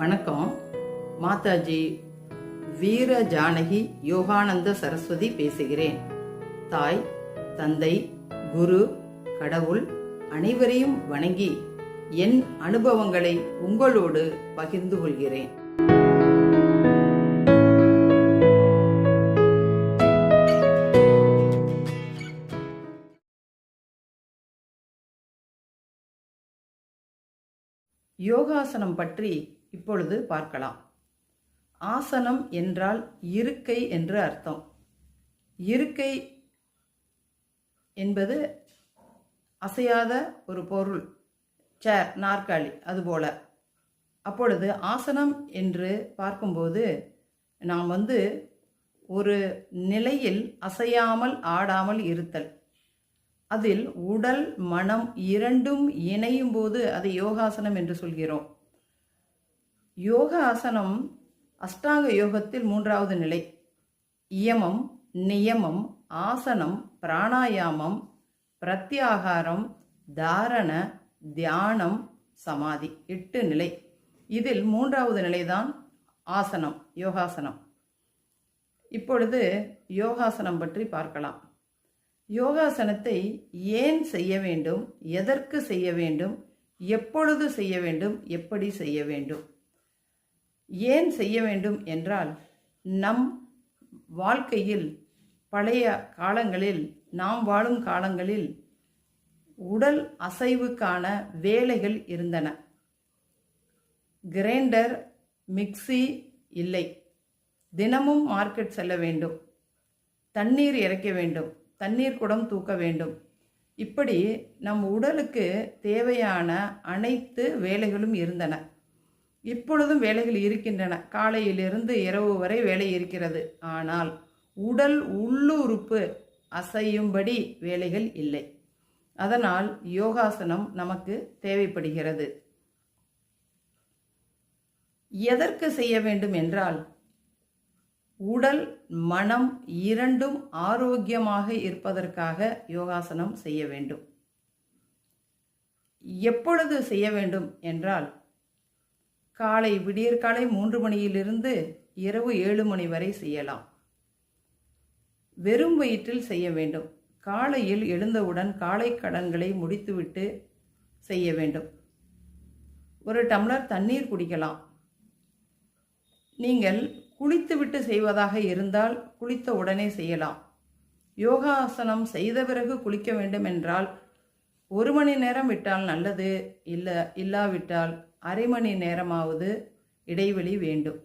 வணக்கம். மாதாஜி வீர ஜானகி யோகானந்த சரஸ்வதி பேசுகிறேன். தாய், தந்தை, குரு, கடவுள் அனைவரையும் வணங்கி என் அனுபவங்களை உங்களோடு பகிர்ந்து கொள்கிறேன். யோகாசனம் பற்றி இப்பொழுது பார்க்கலாம். ஆசனம் என்றால் இருக்கை என்று அர்த்தம். இருக்கை என்பது அசையாத ஒரு பொருள், சேர், நாற்காலி, அதுபோல. அப்பொழுது ஆசனம் என்று பார்க்கும்போது நாம் ஒரு நிலையில் அசையாமல் ஆடாமல் இருத்தல், அதில் உடல் மனம் இரண்டும் இணையும் போது அதை யோகாசனம் என்று சொல்கிறோம். யோக ஆசனம் அஷ்டாங்க யோகத்தில் 3வது நிலை. இயமம், நியமம், ஆசனம், பிராணாயாமம், பிரத்யாகாரம், தாரண, தியானம், சமாதி, 8 நிலை. இதில் 3வது நிலைதான் ஆசனம், யோகாசனம். இப்பொழுது யோகாசனம் பற்றி பார்க்கலாம். யோகாசனத்தை ஏன் செய்ய வேண்டும், எதற்கு செய்ய வேண்டும், எப்பொழுது செய்ய வேண்டும், எப்படி செய்ய வேண்டும்? ஏன் செய்ய வேண்டும் என்றால், நம் வாழ்க்கையில் பழைய காலங்களில், நாம் வாழும் காலங்களில் உடல் அசைவுக்கான வேலைகள் இருந்தன. கிரைண்டர், மிக்சி இல்லை. தினமும் மார்க்கெட் செல்ல வேண்டும், தண்ணீர் இறைக்க வேண்டும், தண்ணீர் குடம் தூக்க வேண்டும். இப்படி நம் உடலுக்கு தேவையான அனைத்து வேலைகளும் இருந்தன. இப்பொழுதும் வேலைகள் இருக்கின்றன. காலையிலிருந்து இரவு வரை வேலை இருக்கிறது. ஆனால் உடல் உள்ளுறுப்பு அசையும்படி வேலைகள் இல்லை. அதனால் யோகாசனம் நமக்கு தேவைப்படுகிறது. எதற்கு செய்ய வேண்டும் என்றால், உடல் மனம் இரண்டும் ஆரோக்கியமாக இருப்பதற்காக யோகாசனம் செய்ய வேண்டும். எப்பொழுது செய்ய வேண்டும் என்றால், விடியற்காலை 3 மணியிலிருந்து இரவு 7 மணி வரை செய்யலாம். வெறும் வயிற்றில் செய்ய வேண்டும். காலையில் எழுந்தவுடன் காலை கடன்களை முடித்துவிட்டு செய்ய வேண்டும். 1 டம்ளர் தண்ணீர் குடிக்கலாம். நீங்கள் குளித்துவிட்டு செய்வதாக இருந்தால் குளித்த உடனே செய்யலாம். யோகாசனம் செய்த பிறகு குளிக்க வேண்டும் என்றால் 1 மணி நேரம் விட்டால் நல்லது. இல்லாவிட்டால் அரை மணி நேரமாவது இடைவெளி வேண்டும்.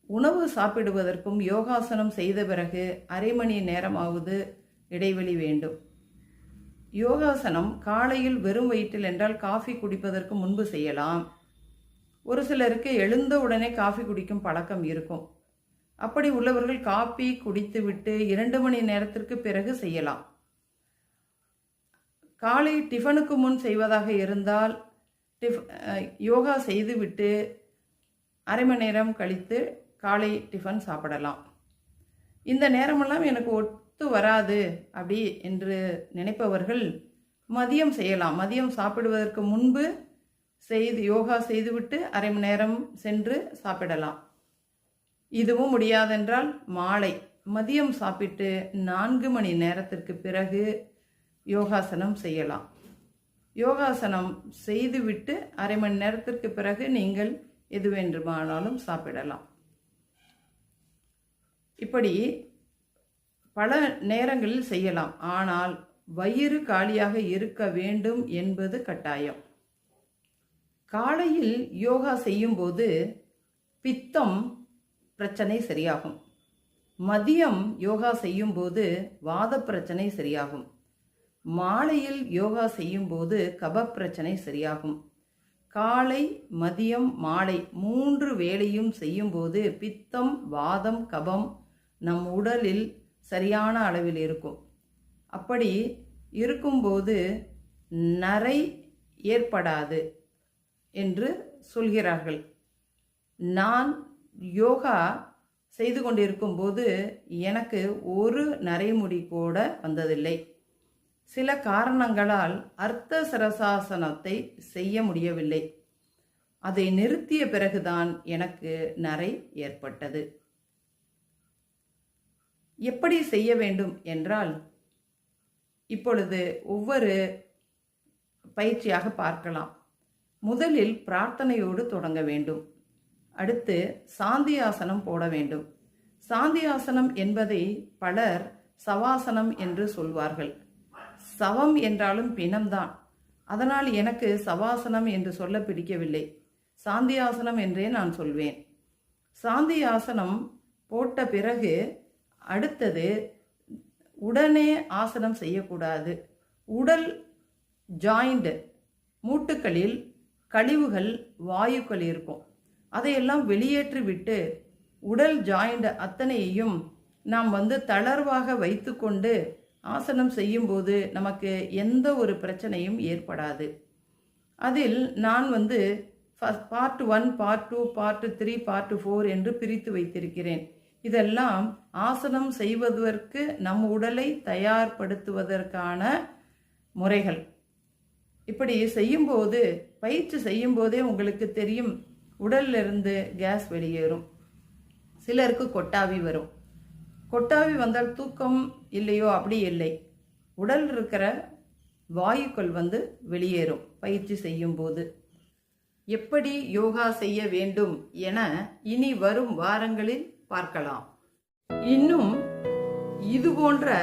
உணவு சாப்பிடுவதற்கும் யோகாசனம் செய்த பிறகு அரை மணி நேரமாவது இடைவெளி வேண்டும். யோகாசனம் காலையில் வெறும் வயிற்றில் என்றால் காஃபி குடிப்பதற்கு முன்பு செய்யலாம். ஒரு சிலருக்கு எழுந்த உடனே காஃபி குடிக்கும் பழக்கம் இருக்கும். அப்படி உள்ளவர்கள் காஃபி குடித்துவிட்டு 2 மணி நேரத்திற்கு பிறகு செய்யலாம். காலை டிஃபனுக்கு முன் செய்வதாக இருந்தால் யோகா செய்துவிட்டு அரை மணி நேரம் கழித்து காலை டிஃபன் சாப்பிடலாம். இந்த நேரமெல்லாம் எனக்கு ஒத்து வராது அப்படி என்று நினைப்பவர்கள் மதியம் செய்யலாம். மதியம் சாப்பிடுவதற்கு முன்பு யோகா செய்துவிட்டு அரை மணி நேரம் சென்று சாப்பிடலாம். இதுவும் முடியாதென்றால் மாலை மதியம் சாப்பிட்டு 4 மணி நேரத்திற்கு பிறகு யோகாசனம் செய்யலாம். யோகாசனம் செய்துவிட்டு அரை மணி நேரத்திற்கு பிறகு நீங்கள் எது வேண்டுமானாலும் சாப்பிடலாம். இப்படி பல நேரங்களில் செய்யலாம். ஆனால் வயிறு காலியாக இருக்க வேண்டும் என்பது கட்டாயம். காலையில் யோகா செய்யும்போது பித்தம் பிரச்சனை சரியாகும். மதியம் யோகா செய்யும்போது வாத பிரச்சனை சரியாகும். மாலையில் யோகா செய்யும்போது கப பிரச்சனை சரியாகும். காலை, மதியம், மாலை 3 வேளையும் செய்யும்போது பித்தம், வாதம், கபம் நம் உடலில் சரியான அளவில் இருக்கும். அப்படி இருக்கும்போது நரை ஏற்படாது என்று சொல்கிறார்கள். நான் யோகா செய்து கொண்டிருக்கும் போது எனக்கு ஒரு நரைமுடி கூட வந்ததில்லை. சில காரணங்களால் அர்த்த சிரசாசனத்தை செய்ய முடியவில்லை. அதை நிறுத்திய பிறகுதான் எனக்கு நரை ஏற்பட்டது. எப்படி செய்ய வேண்டும் என்றால், இப்பொழுது ஒவ்வொரு பயிற்சியாக பார்க்கலாம். முதலில் பிரார்த்தனையோடு தொடங்க வேண்டும். அடுத்து சாந்தியாசனம் போட வேண்டும். சாந்தியாசனம் என்பதை பலர் சவாசனம் என்று சொல்வார்கள். சவம் என்றாலும் பிணம்தான். அதனால் எனக்கு சவாசனம் என்று சொல்ல பிடிக்கவில்லை. சாந்தியாசனம் என்றே நான் சொல்வேன். சாந்தியாசனம் போட்ட பிறகு அடுத்தது உடனே ஆசனம் செய்யக்கூடாது. உடல் ஜாயிண்ட், மூட்டுக்களில் கழிவுகள், வாயுக்கள் இருக்கும். அதையெல்லாம் வெளியேற்றி விட்டு உடல் ஜாயிண்ட் அத்தனையையும் நாம் தளர்வாக வைத்துக்கொண்டு ஆசனம் செய்யும்போது நமக்கு எந்த ஒரு பிரச்சனையும் ஏற்படாது. அதில் நான் பார்ட் 1, பார்ட் 2, பார்ட் 3, பார்ட் 4 என்று பிரித்து வைத்திருக்கிறேன். இதெல்லாம் ஆசனம் செய்வதற்கு நம் உடலை தயார்படுத்துவதற்கான முறைகள். இப்படி செய்யும்போது, பயிற்சி செய்யும்போதே உங்களுக்கு தெரியும், உடலிலிருந்து கேஸ் வெளியேறும். சிலருக்கு கொட்டாவி வரும். கொட்டாவி வந்தால் தூக்கம் இல்லையோ, அப்படி இல்லை. உடல் இருக்கிற வாயுக்கள் வெளியேறும் பயிற்சி செய்யும்போது. எப்படி யோகா செய்ய வேண்டும் என இனி வரும் வாரங்களில் பார்க்கலாம். இன்னும் இது போன்ற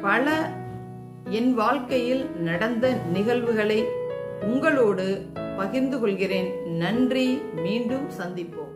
பல என் வாழ்க்கையில் நடந்த நிகழ்வுகளை உங்களோடு பகிர்ந்து கொள்கிறேன். நன்றி. மீண்டும் சந்திப்போம்.